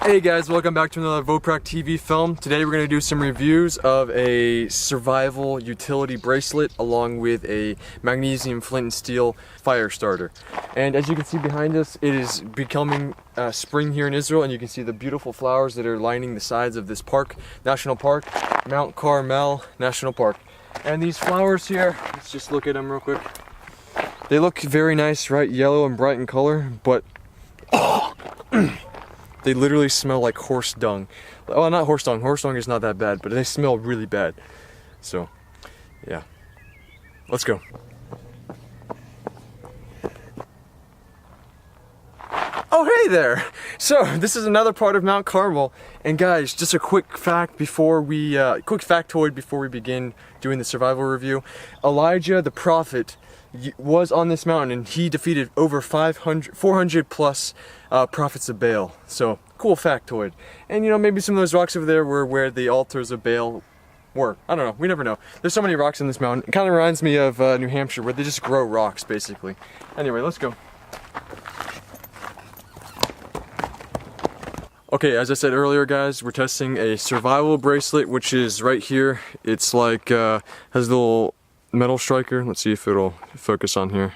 Hey guys, welcome back to another VoprakTV film. Today we're going to do some reviews of a survival utility bracelet along with a magnesium flint and steel fire starter. And as you can see behind us, it is becoming spring here in Israel, and you can see the beautiful flowers that are lining the sides of this park, national park, Mount Carmel National Park. And these flowers here, let's just look at them real quick. They look very nice, right? Yellow and bright in color, but they literally smell like horse dung. Well, not horse dung. Horse dung is not that bad, but they smell really bad. So, yeah. Let's go. Oh, hey there! So, this is another part of Mount Carmel. And guys, just a quick fact before we, quick factoid before we begin doing the survival review. Elijah the prophet was on this mountain, and he defeated over 400 plus prophets of Baal. So, cool factoid. And you know, maybe some of those rocks over there were where the altars of Baal were. I don't know, we never know. There's so many rocks in this mountain. It kind of reminds me of New Hampshire, where they just grow rocks, basically. Anyway, let's go. Okay, as I said earlier, guys, we're testing a survival bracelet, which is right here. It's like, has a little metal striker. Let's see if it'll focus on here.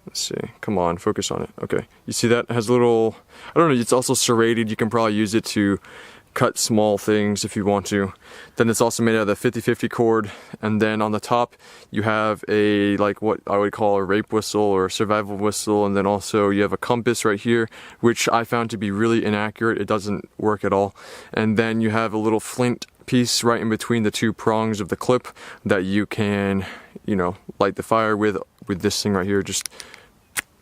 Let's see, come on, focus on it. Okay, you see that? It has a little, I don't know, it's also serrated. You can probably use it to cut small things if you want to. Then it's also made out of the 50-50 cord, and then on the top you have a, like, what I would call a rape whistle or a survival whistle, and then also you have a compass right here, which I found to be really inaccurate. It doesn't work at all. And then you have a little flint piece right in between the two prongs of the clip that you can, you know, light the fire with this thing right here. Just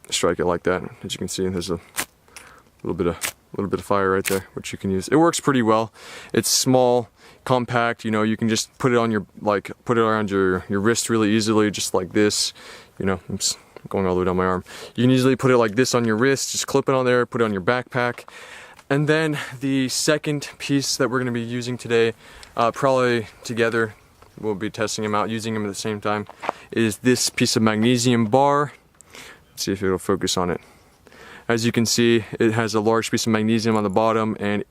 strike it like that. As you can see, there's a little bit of fire right there, which you can use. It works pretty well. It's small, compact, you know, you can just put it on your, like, put it around your wrist really easily, just like this. You know, I'm just going all the way down my arm. You can easily put it like this on your wrist, just clip it on there, put it on your backpack. And then the second piece that we're going to be using today, probably together, we'll be testing them out, using them at the same time, is this piece of magnesium bar. Let's see if it'll focus on it. As you can see, it has a large piece of magnesium on the bottom and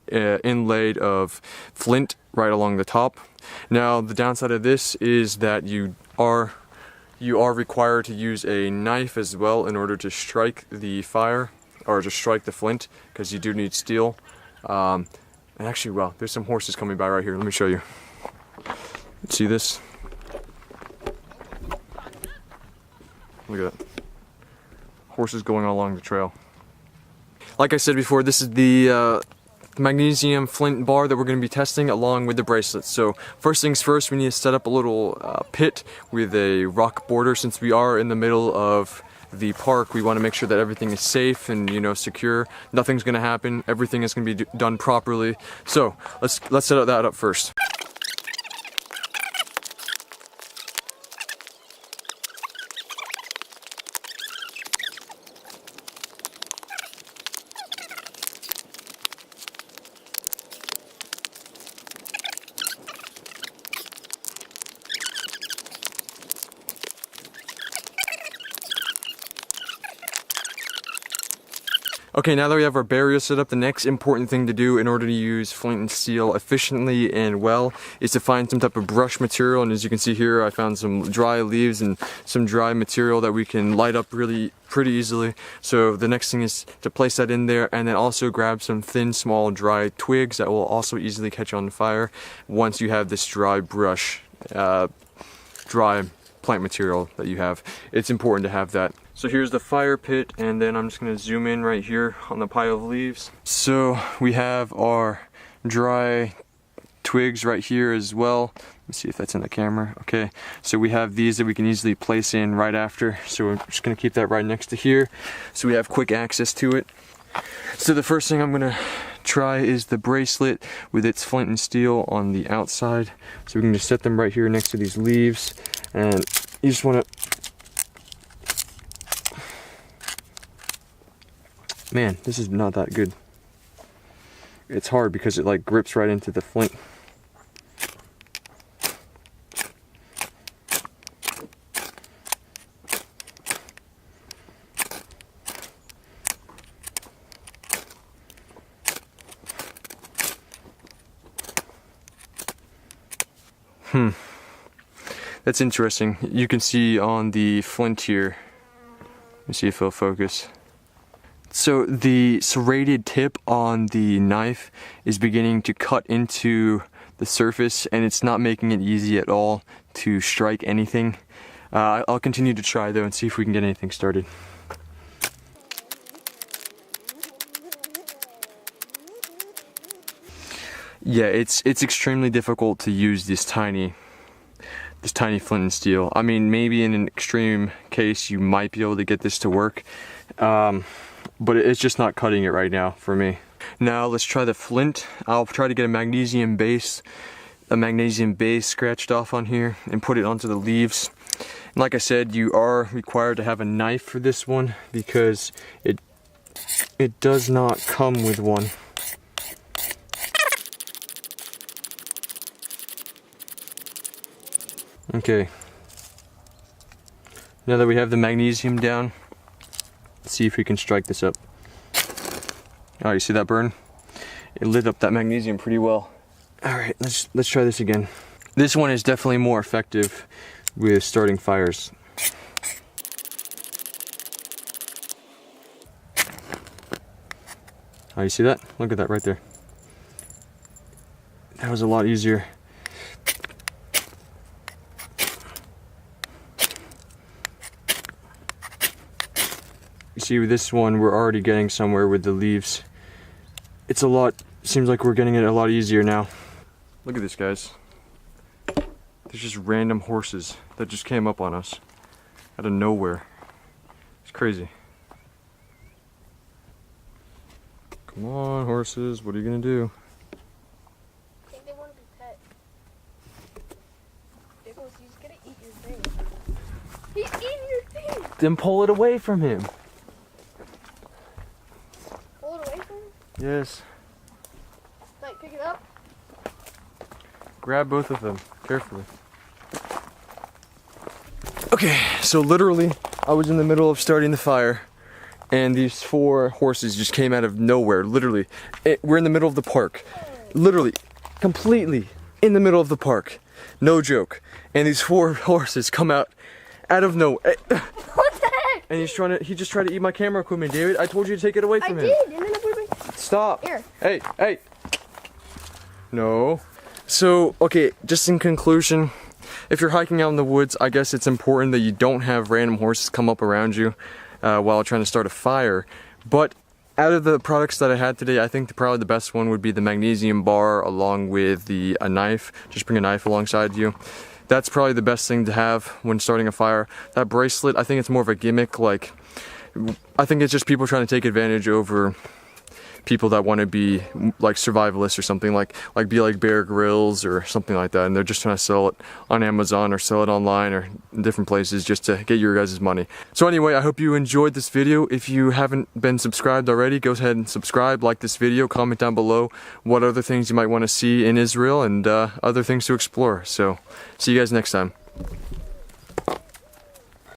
inlaid of flint right along the top. Now, the downside of this is that you are required to use a knife as well in order to strike the fire, or to strike the flint, because you do need steel. And actually, wow, there's some horses coming by right here. Let me show you. See this? Look at that. Horses going along the trail. Like I said before, this is the magnesium flint bar that we're going to be testing along with the bracelet. So first things first, we need to set up a little pit with a rock border. Since we are in the middle of the park, we want to make sure that everything is safe and, you know, secure. Nothing's going to happen. Everything is going to be done properly. So let's set that up first. Okay, now that we have our barrier set up, the next important thing to do in order to use flint and steel efficiently and well is to find some type of brush material. And as you can see here, I found some dry leaves and some dry material that we can light up really pretty easily. So the next thing is to place that in there, and then also grab some thin, small, dry twigs that will also easily catch on fire once you have this dry brush, dry plant material that you have. It's important to have that. So here's the fire pit, and then I'm just going to zoom in right here on the pile of leaves. So we have our dry twigs right here as well. Let's see if that's in the camera. Okay, so we have these that we can easily place in right after. So we're just going to keep that right next to here so we have quick access to it. So the first thing I'm going to try is the bracelet with its flint and steel on the outside. So we can just set them right here next to these leaves, and you just want to, man, this is not that good. It's hard because it like grips right into the flint. That's interesting. You can see on the flint here. Let me see if it'll focus. So the serrated tip on the knife is beginning to cut into the surface, and it's not making it easy at all to strike anything. I'll continue to try though and see if we can get anything started. Yeah, it's extremely difficult to use this tiny flint and steel. I mean, maybe in an extreme case you might be able to get this to work, but it's just not cutting it right now for me. Now let's try the flint. I'll try to get a magnesium base scratched off on here and put it onto the leaves. And like I said, you are required to have a knife for this one because it does not come with one. Okay, now that we have the magnesium down, let's see if we can strike this up. Oh, you see that burn? It lit up that magnesium pretty well. All right, let's try this again. This one is definitely more effective with starting fires. Oh, you see that? Look at that right there. That was a lot easier. You see, with this one, we're already getting somewhere with the leaves. Seems like we're getting it a lot easier now. Look at this, guys. There's just random horses that just came up on us out of nowhere. It's crazy. Come on, horses, what are you gonna do? I think they want to be pet. Nicholas, he's gonna eat your thing. He's eating your thing! Then pull it away from him. Pull it away from him? Yes. Like, pick it up? Grab both of them, carefully. Okay, so literally, I was in the middle of starting the fire, and these 4 horses just came out of nowhere, literally. We're in the middle of the park. Literally, completely in the middle of the park. No joke. And these 4 horses come out of nowhere. What the heck? And he just tried to eat my camera equipment, David. I told you to take it away from him. I did, and then I put it back. Stop. Here. Hey. No. So, okay, just in conclusion, if you're hiking out in the woods, I guess it's important that you don't have random horses come up around you while trying to start a fire. But out of the products that I had today, I think probably the best one would be the magnesium bar along with a knife. Just bring a knife alongside you. That's probably the best thing to have when starting a fire. That bracelet, I think it's more of a gimmick. Like, I think it's just people trying to take advantage over people that want to be like survivalists or something, like be like Bear Grylls or something like that, and they're just trying to sell it on Amazon or sell it online or in different places just to get your guys' money. So anyway, I hope you enjoyed this video. If you haven't been subscribed already, go ahead and subscribe, like this video, comment down below what other things you might want to see in Israel and other things to explore. So see you guys next time.